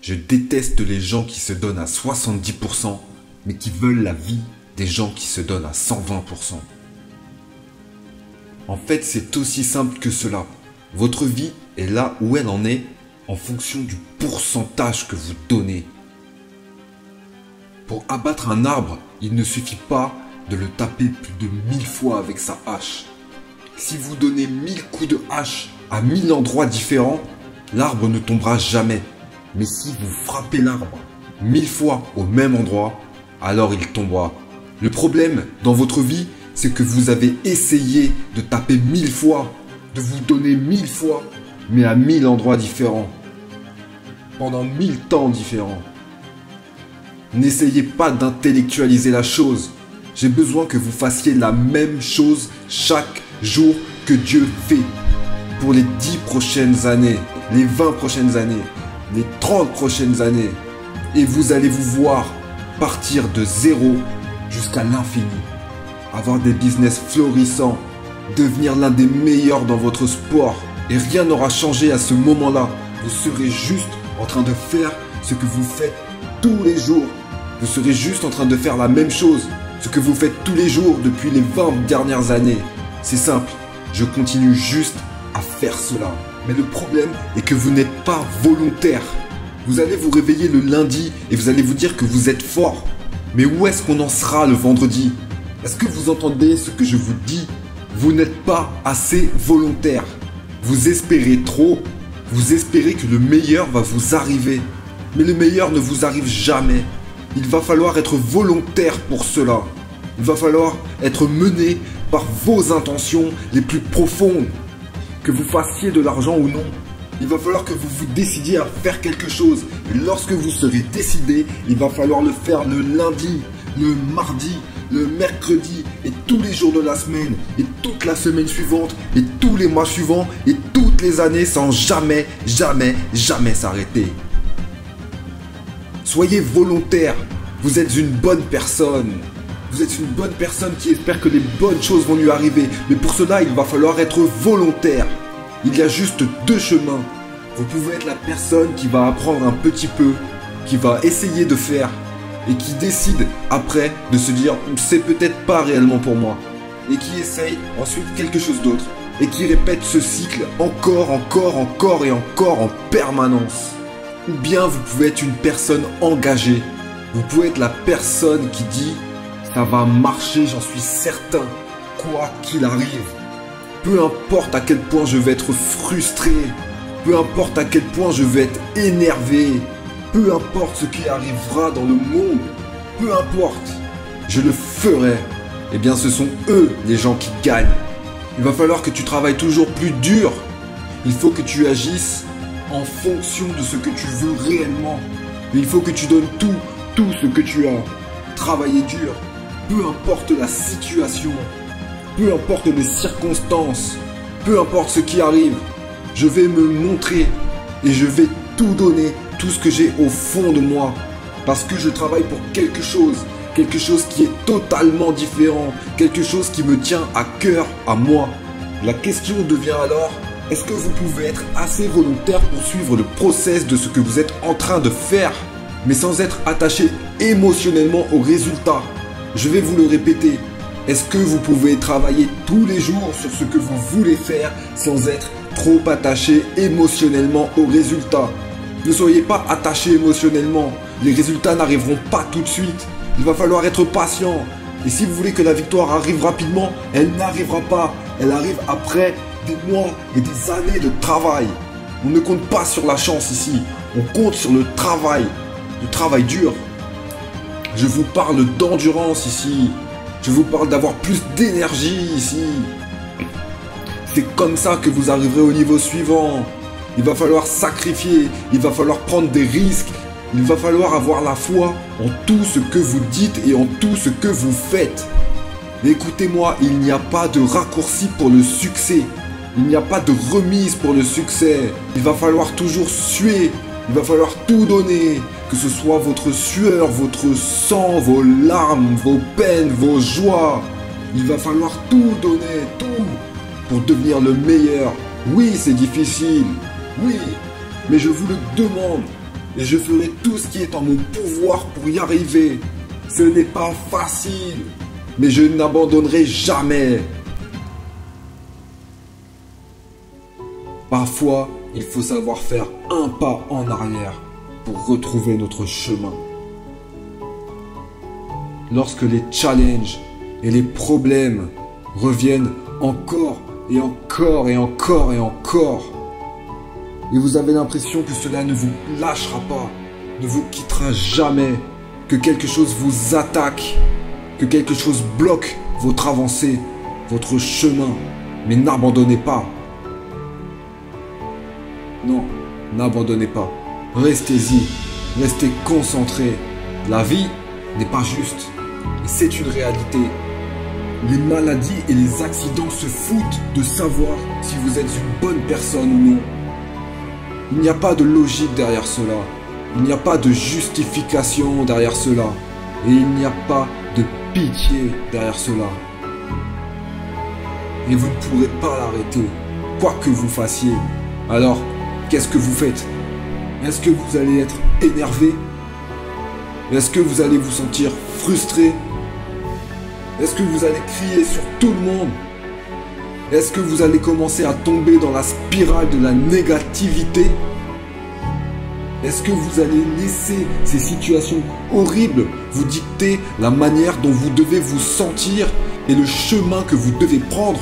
Je déteste les gens qui se donnent à 70%, mais qui veulent la vie des gens qui se donnent à 120%. En fait, c'est aussi simple que cela. Votre vie est là où elle en est en fonction du pourcentage que vous donnez. Pour abattre un arbre, il ne suffit pas de le taper plus de 1000 fois avec sa hache. Si vous donnez 1000 coups de hache à 1000 endroits différents, l'arbre ne tombera jamais. Mais si vous frappez l'arbre 1000 fois au même endroit, alors il tombera. Le problème dans votre vie, c'est que vous avez essayé de taper 1000 fois, de vous donner 1000 fois, mais à 1000 endroits différents, pendant 1000 temps différents. N'essayez pas d'intellectualiser la chose. J'ai besoin que vous fassiez la même chose chaque jour que Dieu fait. Pour les 10 prochaines années, les 20 prochaines années, les 30 prochaines années. Et vous allez vous voir partir de zéro jusqu'à l'infini. Avoir des business florissants, devenir l'un des meilleurs dans votre sport. Et rien n'aura changé à ce moment-là. Vous serez juste en train de faire ce que vous faites tous les jours. Vous serez juste en train de faire la même chose, ce que vous faites tous les jours depuis les 20 dernières années. C'est simple, je continue juste à faire cela. Mais le problème est que vous n'êtes pas volontaire. Vous allez vous réveiller le lundi et vous allez vous dire que vous êtes fort. Mais où est-ce qu'on en sera le vendredi? Est-ce que vous entendez ce que je vous dis? Vous n'êtes pas assez volontaire. Vous espérez trop. Vous espérez que le meilleur va vous arriver. Mais le meilleur ne vous arrive jamais. Il va falloir être volontaire pour cela. Il va falloir être mené par vos intentions les plus profondes. Que vous fassiez de l'argent ou non, il va falloir que vous vous décidiez à faire quelque chose. Et lorsque vous serez décidé, il va falloir le faire le lundi, le mardi, le mercredi et tous les jours de la semaine et toute la semaine suivante et tous les mois suivants et toutes les années sans jamais, jamais, jamais s'arrêter. Soyez volontaire. Vous êtes une bonne personne. Vous êtes une bonne personne qui espère que les bonnes choses vont lui arriver. Mais pour cela, il va falloir être volontaire. Il y a juste deux chemins. Vous pouvez être la personne qui va apprendre un petit peu, qui va essayer de faire et qui décide après de se dire c'est peut-être pas réellement pour moi. Et qui essaye ensuite quelque chose d'autre. Et qui répète ce cycle encore et encore en permanence. Ou bien vous pouvez être une personne engagée. Vous pouvez être la personne qui dit ça va marcher, j'en suis certain, quoi qu'il arrive. Peu importe à quel point je vais être frustré, peu importe à quel point je vais être énervé, peu importe ce qui arrivera dans le monde, peu importe, je le ferai. Eh bien ce sont eux les gens qui gagnent. Il va falloir que tu travailles toujours plus dur. Il faut que tu agisses en fonction de ce que tu veux réellement. Il faut que tu donnes tout ce que tu as. Travailler dur. Peu importe la situation, peu importe les circonstances, peu importe ce qui arrive, je vais me montrer et je vais tout donner, tout ce que j'ai au fond de moi. Parce que je travaille pour quelque chose qui est totalement différent, quelque chose qui me tient à cœur, à moi. La question devient alors, est-ce que vous pouvez être assez volontaire pour suivre le process de ce que vous êtes en train de faire, mais sans être attaché émotionnellement au résultat? Je vais vous le répéter. Est-ce que vous pouvez travailler tous les jours sur ce que vous voulez faire sans être trop attaché émotionnellement au résultat? Ne soyez pas attaché émotionnellement. Les résultats n'arriveront pas tout de suite. Il va falloir être patient. Et si vous voulez que la victoire arrive rapidement, elle n'arrivera pas. Elle arrive après des mois et des années de travail. On ne compte pas sur la chance ici. On compte sur le travail dur. Je vous parle d'endurance ici. Je vous parle d'avoir plus d'énergie ici. C'est comme ça que vous arriverez au niveau suivant. Il va falloir sacrifier. Il va falloir prendre des risques. Il va falloir avoir la foi en tout ce que vous dites et en tout ce que vous faites. Écoutez-moi, il n'y a pas de raccourci pour le succès. Il n'y a pas de remise pour le succès. Il va falloir toujours suer. Il va falloir tout donner. Que ce soit votre sueur, votre sang, vos larmes, vos peines, vos joies. Il va falloir tout donner, tout, pour devenir le meilleur. Oui, c'est difficile. Oui, mais je vous le demande. et je ferai tout ce qui est en mon pouvoir pour y arriver. Ce n'est pas facile, mais je n'abandonnerai jamais. Parfois, il faut savoir faire un pas en arrière pour retrouver notre chemin. Lorsque les challenges et les problèmes reviennent encore et encore et encore et encore, et vous avez l'impression que cela ne vous lâchera pas, ne vous quittera jamais, que quelque chose vous attaque, que quelque chose bloque votre avancée, votre chemin, mais n'abandonnez pas. Non, n'abandonnez pas. Restez-y, restez concentrés. La vie n'est pas juste, et c'est une réalité. Les maladies et les accidents se foutent de savoir si vous êtes une bonne personne ou non. Il n'y a pas de logique derrière cela. Il n'y a pas de justification derrière cela. Et il n'y a pas de pitié derrière cela. Et vous ne pourrez pas l'arrêter, quoi que vous fassiez. Alors, qu'est-ce que vous faites? Est-ce que vous allez être énervé? Est-ce que vous allez vous sentir frustré? Est-ce que vous allez crier sur tout le monde? Est-ce que vous allez commencer à tomber dans la spirale de la négativité? Est-ce que vous allez laisser ces situations horribles vous dicter la manière dont vous devez vous sentir et le chemin que vous devez prendre?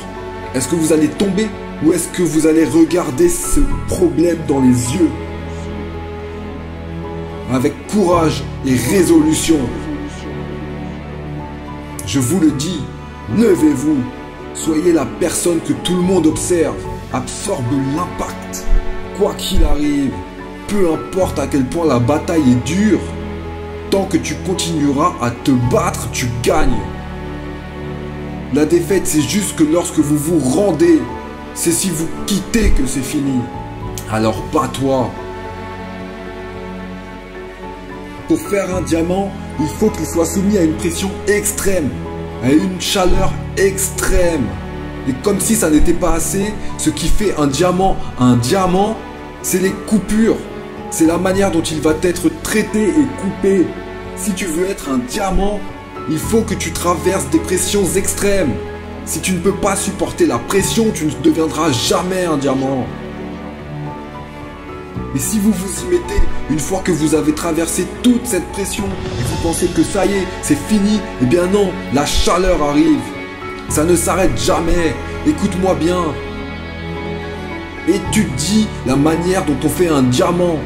Est-ce que vous allez tomber ou est-ce que vous allez regarder ce problème dans les yeux avec courage et résolution? Je vous le dis, levez-vous, soyez la personne que tout le monde observe, absorbe l'impact, quoi qu'il arrive, peu importe à quel point la bataille est dure, tant que tu continueras à te battre, tu gagnes. La défaite, c'est juste que lorsque vous vous rendez, c'est si vous quittez que c'est fini. Alors bats-toi. Pour faire un diamant, il faut qu'il soit soumis à une pression extrême, à une chaleur extrême. Et comme si ça n'était pas assez, ce qui fait un diamant, c'est les coupures. C'est la manière dont il va être traité et coupé. Si tu veux être un diamant, il faut que tu traverses des pressions extrêmes. Si tu ne peux pas supporter la pression, tu ne deviendras jamais un diamant. Et si vous vous y mettez, une fois que vous avez traversé toute cette pression, et vous pensez que ça y est, c'est fini, eh bien non, la chaleur arrive. Ça ne s'arrête jamais. Écoute-moi bien. Étudie la manière dont on fait un diamant.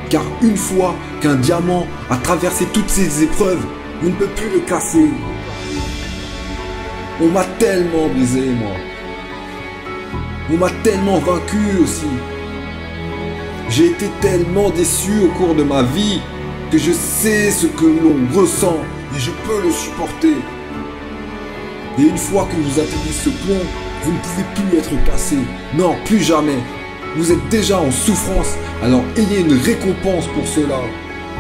Car une fois qu'un diamant a traversé toutes ces épreuves, on ne peut plus le casser. On m'a tellement brisé, moi. On m'a tellement vaincu aussi. J'ai été tellement déçu au cours de ma vie que je sais ce que l'on ressent et je peux le supporter. Et une fois que vous atteignez ce point, vous ne pouvez plus être cassé. Non, plus jamais. Vous êtes déjà en souffrance, alors ayez une récompense pour cela.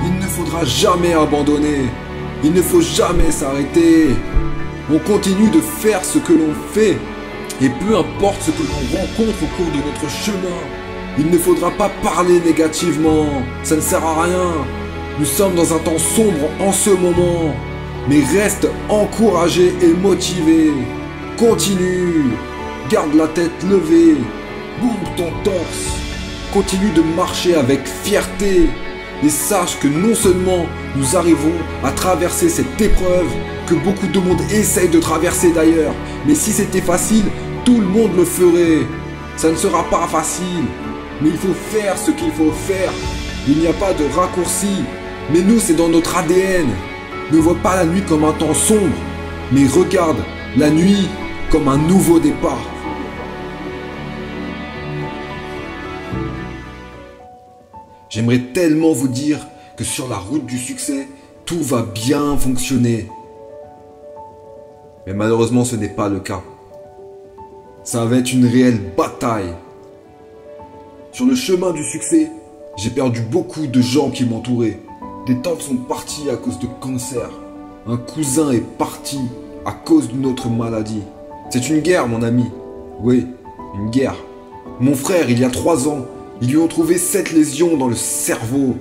Il ne faudra jamais abandonner. Il ne faut jamais s'arrêter. On continue de faire ce que l'on fait. Et peu importe ce que l'on rencontre au cours de notre chemin, il ne faudra pas parler négativement. Ça ne sert à rien. Nous sommes dans un temps sombre en ce moment. Mais reste encouragé et motivé. Continue. Garde la tête levée. Bombe ton torse. Continue de marcher avec fierté. Et sache que non seulement nous arrivons à traverser cette épreuve, que beaucoup de monde essaye de traverser d'ailleurs, mais si c'était facile, tout le monde le ferait. Ça ne sera pas facile, mais il faut faire ce qu'il faut faire. Il n'y a pas de raccourci, mais nous c'est dans notre ADN. Ne vois pas la nuit comme un temps sombre, mais regarde la nuit comme un nouveau départ. J'aimerais tellement vous dire que sur la route du succès, tout va bien fonctionner. Mais malheureusement, ce n'est pas le cas. Ça va être une réelle bataille. Sur le chemin du succès, j'ai perdu beaucoup de gens qui m'entouraient. Des tantes sont parties à cause de cancer. Un cousin est parti à cause d'une autre maladie. C'est une guerre, mon ami. Oui, une guerre. Mon frère, il y a 3 ans, ils lui ont trouvé 7 lésions dans le cerveau.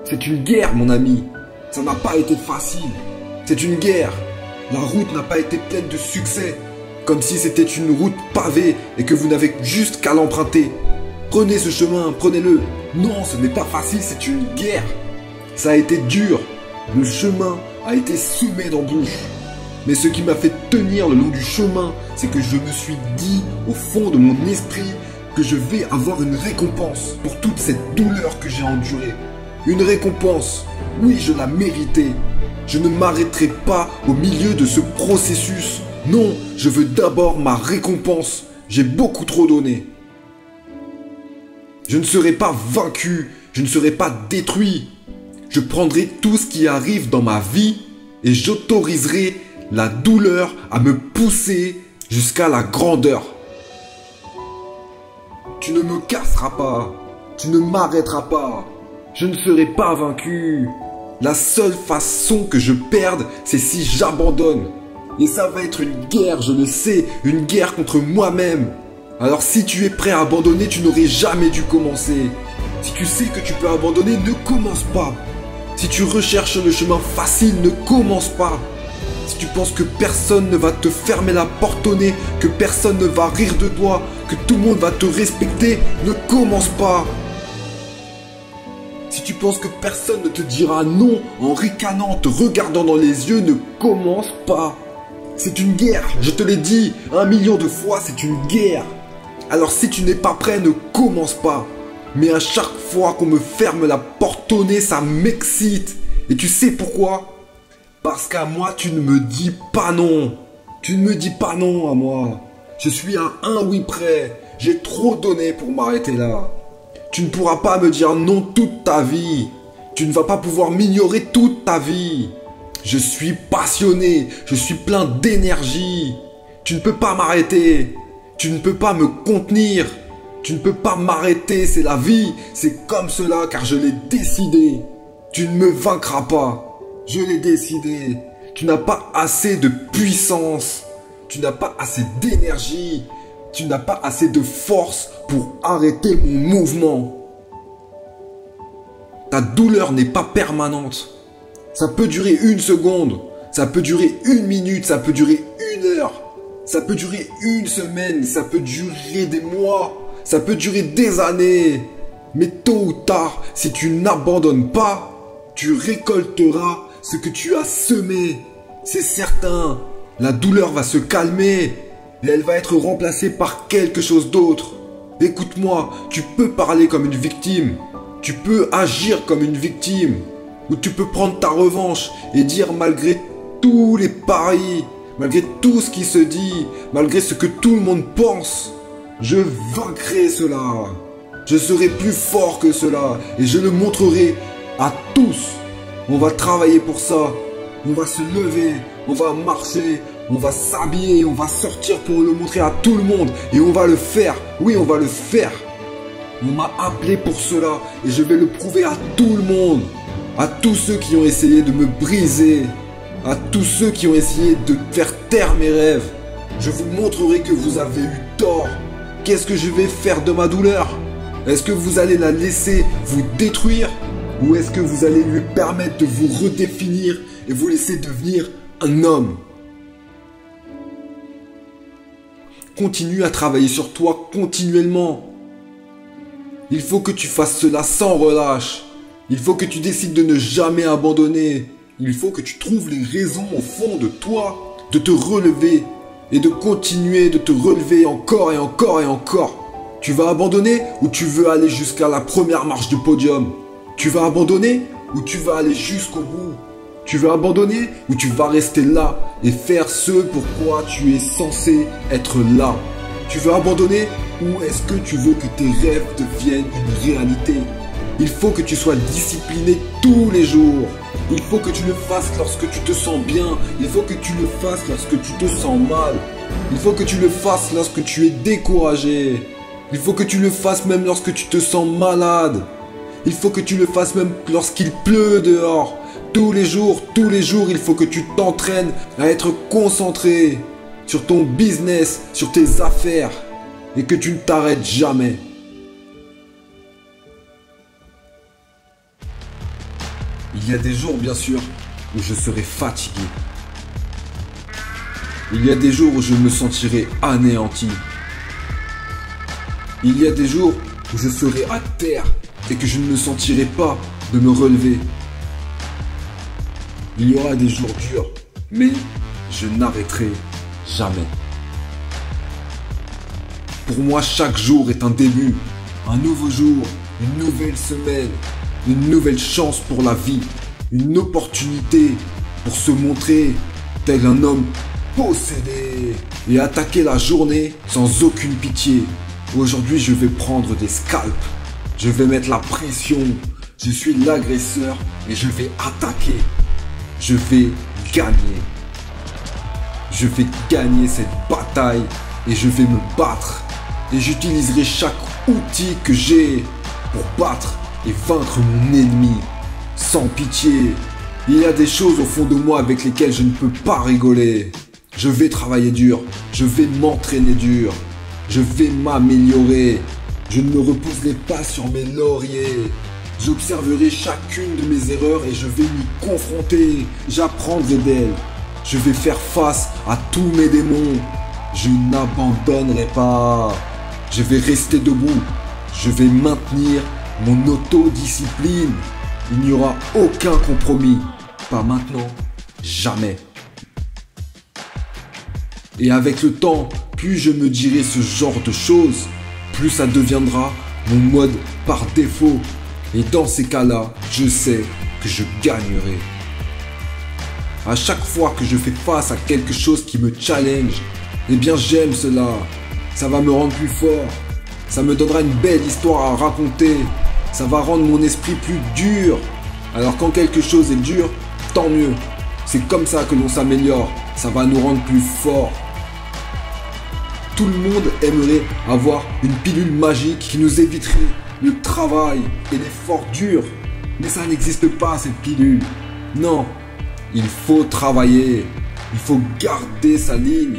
C'est une guerre, mon ami. Ça n'a pas été facile. C'est une guerre. La route n'a pas été pleine de succès. Comme si c'était une route pavée et que vous n'avez juste qu'à l'emprunter. Prenez ce chemin, prenez-le. Non, ce n'est pas facile, c'est une guerre. Ça a été dur. Le chemin a été semé d'embûches. Mais ce qui m'a fait tenir le long du chemin, c'est que je me suis dit au fond de mon esprit que je vais avoir une récompense pour toute cette douleur que j'ai endurée. Une récompense. Oui, je la méritais. Je ne m'arrêterai pas au milieu de ce processus. Non, je veux d'abord ma récompense. J'ai beaucoup trop donné. Je ne serai pas vaincu. Je ne serai pas détruit. Je prendrai tout ce qui arrive dans ma vie et j'autoriserai la douleur à me pousser jusqu'à la grandeur. Tu ne me casseras pas. Tu ne m'arrêteras pas. Je ne serai pas vaincu. La seule façon que je perde, c'est si j'abandonne. Et ça va être une guerre, je le sais, une guerre contre moi-même. Alors si tu es prêt à abandonner, tu n'aurais jamais dû commencer. Si tu sais que tu peux abandonner, ne commence pas. Si tu recherches le chemin facile, ne commence pas. Si tu penses que personne ne va te fermer la porte au nez, que personne ne va rire de toi, que tout le monde va te respecter, ne commence pas. Si tu penses que personne ne te dira non en ricanant, te regardant dans les yeux, ne commence pas. C'est une guerre, je te l'ai dit 1 million de fois, c'est une guerre. Alors si tu n'es pas prêt, ne commence pas. Mais à chaque fois qu'on me ferme la porte au nez, ça m'excite. Et tu sais pourquoi? Parce qu'à moi, tu ne me dis pas non. Tu ne me dis pas non à moi. Je suis à un oui près. J'ai trop donné pour m'arrêter là. Tu ne pourras pas me dire non toute ta vie. Tu ne vas pas pouvoir m'ignorer toute ta vie. Je suis passionné. Je suis plein d'énergie. Tu ne peux pas m'arrêter. Tu ne peux pas me contenir. Tu ne peux pas m'arrêter. C'est la vie. C'est comme cela car je l'ai décidé. Tu ne me vaincras pas. Je l'ai décidé. Tu n'as pas assez de puissance. Tu n'as pas assez d'énergie. Tu n'as pas assez de force pour arrêter mon mouvement. Ta douleur n'est pas permanente. Ça peut durer 1 seconde. Ça peut durer 1 minute. Ça peut durer 1 heure. Ça peut durer 1 semaine. Ça peut durer des mois. Ça peut durer des années. Mais tôt ou tard, si tu n'abandonnes pas, tu récolteras ce que tu as semé. C'est certain. La douleur va se calmer. Et elle va être remplacée par quelque chose d'autre. Écoute-moi, tu peux parler comme une victime. Tu peux agir comme une victime. Ou tu peux prendre ta revanche et dire malgré tous les paris, malgré tout ce qui se dit, malgré ce que tout le monde pense, je vaincrai cela. Je serai plus fort que cela et je le montrerai à tous. On va travailler pour ça. On va se lever, on va marcher, on va s'habiller, on va sortir pour le montrer à tout le monde. Et on va le faire. Oui, on va le faire. On m'a appelé pour cela et je vais le prouver à tout le monde. À tous ceux qui ont essayé de me briser. À tous ceux qui ont essayé de faire taire mes rêves. Je vous montrerai que vous avez eu tort. Qu'est-ce que je vais faire de ma douleur? Est-ce que vous allez la laisser vous détruire? Ou est-ce que vous allez lui permettre de vous redéfinir et vous laisser devenir un homme? Continue à travailler sur toi continuellement. Il faut que tu fasses cela sans relâche. Il faut que tu décides de ne jamais abandonner. Il faut que tu trouves les raisons au fond de toi de te relever et de continuer de te relever encore et encore et encore. Tu vas abandonner ou tu veux aller jusqu'à la première marche du podium? Tu vas abandonner ou tu vas aller jusqu'au bout? Tu vas abandonner ou tu vas rester là et faire ce pourquoi tu es censé être là? Tu veux abandonner ou est-ce que tu veux que tes rêves deviennent une réalité? Il faut que tu sois discipliné tous les jours. Il faut que tu le fasses lorsque tu te sens bien. Il faut que tu le fasses lorsque tu te sens mal. Il faut que tu le fasses lorsque tu es découragé. Il faut que tu le fasses même lorsque tu te sens malade. Il faut que tu le fasses même lorsqu'il pleut dehors. Tous les jours, il faut que tu t'entraînes à être concentré sur ton business, sur tes affaires et que tu ne t'arrêtes jamais. Il y a des jours, bien sûr, où je serai fatigué. Il y a des jours où je me sentirai anéanti. Il y a des jours où je serai à terre et que je ne me sentirai pas de me relever. Il y aura des jours durs, mais je n'arrêterai jamais. Pour moi, chaque jour est un début, un nouveau jour, une nouvelle semaine, une nouvelle chance pour la vie, une opportunité pour se montrer tel un homme possédé et attaquer la journée sans aucune pitié. Aujourd'hui, je vais prendre des scalps, je vais mettre la pression, je suis l'agresseur et je vais attaquer. Je vais gagner. Je vais gagner cette bataille et je vais me battre. Et j'utiliserai chaque outil que j'ai pour battre et vaincre mon ennemi. Sans pitié. Il y a des choses au fond de moi avec lesquelles je ne peux pas rigoler. Je vais travailler dur. Je vais m'entraîner dur. Je vais m'améliorer. Je ne me reposerai pas sur mes lauriers. J'observerai chacune de mes erreurs et je vais m'y confronter. J'apprendrai d'elles. Je vais faire face à tous mes démons. Je n'abandonnerai pas. Je vais rester debout. Je vais maintenir mon autodiscipline. Il n'y aura aucun compromis. Pas maintenant, jamais. Et avec le temps, plus je me dirai ce genre de choses, plus ça deviendra mon mode par défaut. Et dans ces cas-là, je sais que je gagnerai. À chaque fois que je fais face à quelque chose qui me challenge, eh bien j'aime cela. Ça va me rendre plus fort. Ça me donnera une belle histoire à raconter. Ça va rendre mon esprit plus dur. Alors quand quelque chose est dur, tant mieux. C'est comme ça que l'on s'améliore. Ça va nous rendre plus forts. Tout le monde aimerait avoir une pilule magique qui nous éviterait le travail et l'effort dur. Mais ça n'existe pas, cette pilule. Non, il faut travailler. Il faut garder sa ligne.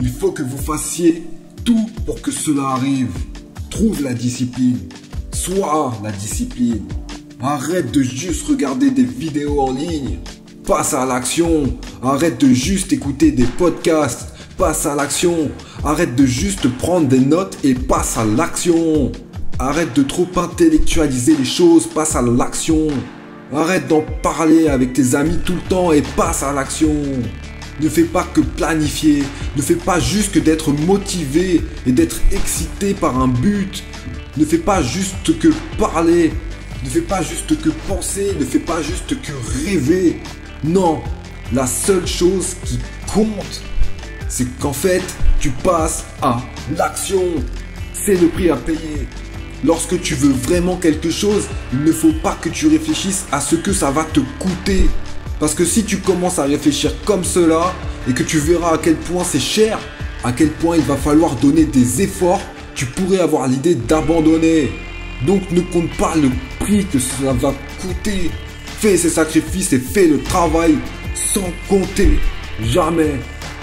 Il faut que vous fassiez tout pour que cela arrive. Trouve la discipline. Sois la discipline. Arrête de juste regarder des vidéos en ligne. Passe à l'action. Arrête de juste écouter des podcasts. Passe à l'action. Arrête de juste prendre des notes et passe à l'action. Arrête de trop intellectualiser les choses, passe à l'action. Arrête d'en parler avec tes amis tout le temps et passe à l'action. Ne fais pas que planifier, ne fais pas juste que d'être motivé et d'être excité par un but. Ne fais pas juste que parler, ne fais pas juste que penser, ne fais pas juste que rêver. Non, la seule chose qui compte, c'est qu'en fait, tu passes à l'action. C'est le prix à payer. Lorsque tu veux vraiment quelque chose, il ne faut pas que tu réfléchisses à ce que ça va te coûter. Parce que si tu commences à réfléchir comme cela et que tu verras à quel point c'est cher, à quel point il va falloir donner des efforts, tu pourrais avoir l'idée d'abandonner. Donc ne compte pas le prix que cela va coûter. Fais ces sacrifices et fais le travail sans compter. Jamais.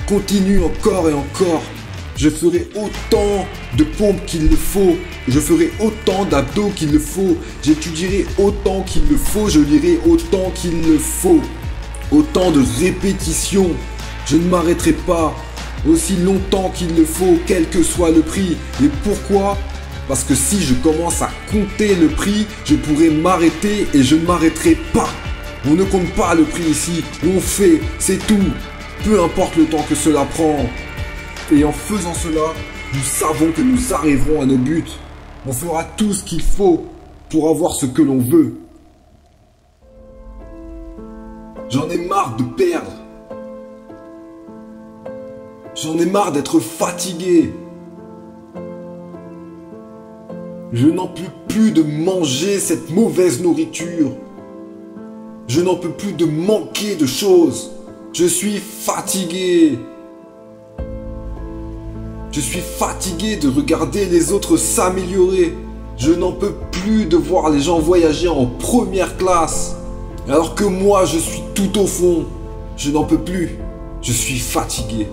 Continue encore et encore. Je ferai autant de pompes qu'il le faut. Je ferai autant d'abdos qu'il le faut. J'étudierai autant qu'il le faut. Je lirai autant qu'il le faut. Autant de répétitions. Je ne m'arrêterai pas aussi longtemps qu'il le faut, quel que soit le prix. Et pourquoi ? Parce que si je commence à compter le prix, je pourrais m'arrêter et je ne m'arrêterai pas. On ne compte pas le prix ici. On fait, c'est tout. Peu importe le temps que cela prend. Et en faisant cela, nous savons que nous arriverons à nos buts. On fera tout ce qu'il faut pour avoir ce que l'on veut. J'en ai marre de perdre. J'en ai marre d'être fatigué. Je n'en peux plus de manger cette mauvaise nourriture. Je n'en peux plus de manquer de choses. Je suis fatigué. Je suis fatigué de regarder les autres s'améliorer. Je n'en peux plus de voir les gens voyager en première classe. Alors que moi, je suis tout au fond. Je n'en peux plus. Je suis fatigué.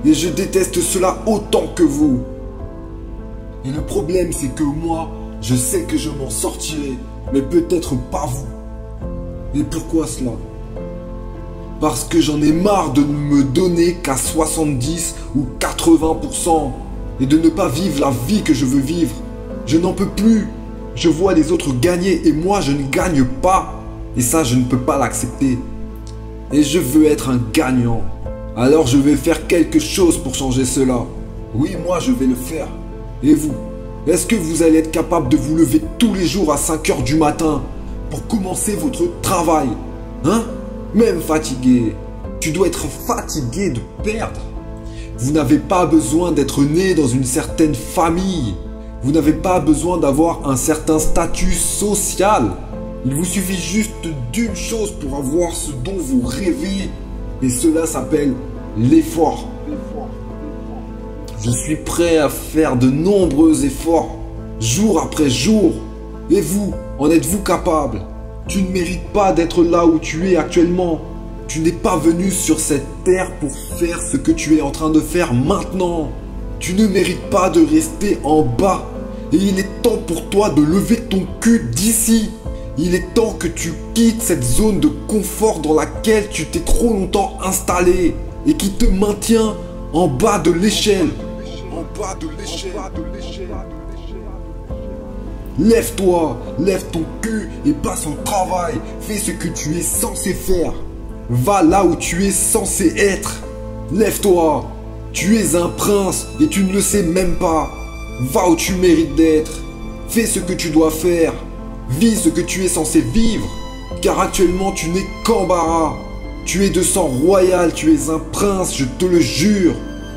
Et je déteste cela autant que vous. Et le problème, c'est que moi, Je sais que je m'en sortirai, mais peut-être pas vous. Et pourquoi cela? Parce que j'en ai marre de ne me donner qu'à 70 ou 80% et de ne pas vivre la vie que je veux vivre. Je n'en peux plus. Je vois les autres gagner et moi je ne gagne pas. Et ça, je ne peux pas l'accepter. Et je veux être un gagnant. Alors je vais faire quelque chose pour changer cela. Oui, moi je vais le faire. Et vous? Est-ce que vous allez être capable de vous lever tous les jours à 5 heures du matin pour commencer votre travail? Hein? Même fatigué. Tu dois être fatigué de perdre. Vous n'avez pas besoin d'être né dans une certaine famille. Vous n'avez pas besoin d'avoir un certain statut social. Il vous suffit juste d'une chose pour avoir ce dont vous rêvez. Et cela s'appelle l'effort. Je suis prêt à faire de nombreux efforts, jour après jour. Et vous, en êtes-vous capable? Tu ne mérites pas d'être là où tu es actuellement. Tu n'es pas venu sur cette terre pour faire ce que tu es en train de faire maintenant. Tu ne mérites pas de rester en bas. Et il est temps pour toi de lever ton cul d'ici. Il est temps que tu quittes cette zone de confort dans laquelle tu t'es trop longtemps installé et qui te maintient en bas de l'échelle. En bas de l'échelle. Lève-toi, lève ton cul et passe au travail. Fais ce que tu es censé faire. Va là où tu es censé être. Lève-toi. Tu es un prince et tu ne le sais même pas. Va où tu mérites d'être. Fais ce que tu dois faire. Vis ce que tu es censé vivre. Car actuellement tu n'es qu'embarras. Tu es de sang royal, tu es un prince, je te le jure.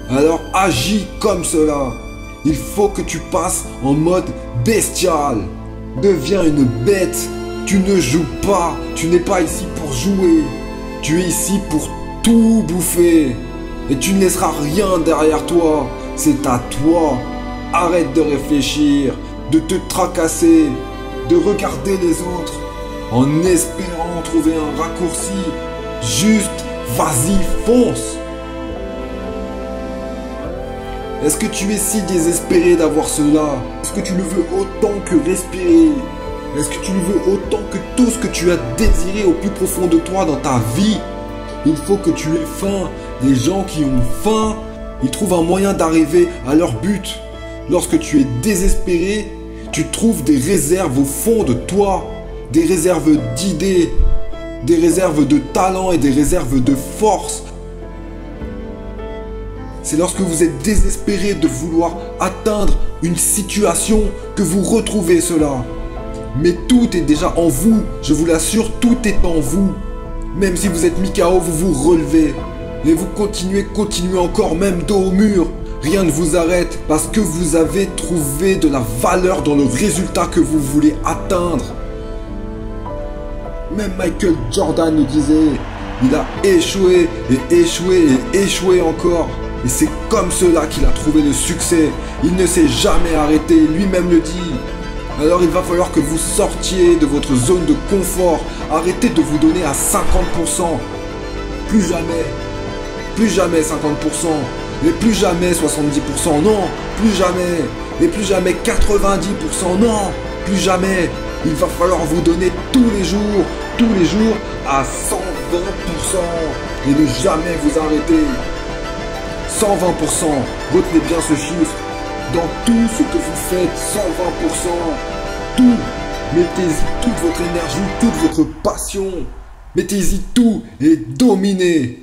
Alors agis comme cela. Il faut que tu passes en mode bestial. Deviens une bête. Tu ne joues pas. Tu n'es pas ici pour jouer. Tu es ici pour tout bouffer. Et tu ne laisseras rien derrière toi. C'est à toi. Arrête de réfléchir, de te tracasser, de regarder les autres en espérant trouver un raccourci. Juste, vas-y, fonce. Est-ce que tu es si désespéré d'avoir cela? Est-ce que tu le veux autant que respirer? Est-ce que tu le veux autant que tout ce que tu as désiré au plus profond de toi dans ta vie? Il faut que tu aies faim. Les gens qui ont faim, ils trouvent un moyen d'arriver à leur but. Lorsque tu es désespéré, tu trouves des réserves au fond de toi, des réserves d'idées, des réserves de talent et des réserves de force. C'est lorsque vous êtes désespéré de vouloir atteindre une situation que vous retrouvez cela. Mais tout est déjà en vous, je vous l'assure, tout est en vous. Même si vous êtes mis KO, vous vous relevez. Et vous continuez encore, même dos au mur. Rien ne vous arrête parce que vous avez trouvé de la valeur dans le résultat que vous voulez atteindre. Même Michael Jordan le disait, il a échoué et échoué et échoué encore. Et c'est comme cela qu'il a trouvé le succès. Il ne s'est jamais arrêté, lui-même le dit. Alors il va falloir que vous sortiez de votre zone de confort. Arrêtez de vous donner à 50%. Plus jamais 50%. Et plus jamais 70%, non, plus jamais. Et plus jamais 90%, non, plus jamais. Il va falloir vous donner tous les jours à 120%. Et ne jamais vous arrêter. 120%, retenez bien ce chiffre. Dans tout ce que vous faites, 120%. Tout. Mettez-y toute votre énergie, toute votre passion. Mettez-y tout et dominez.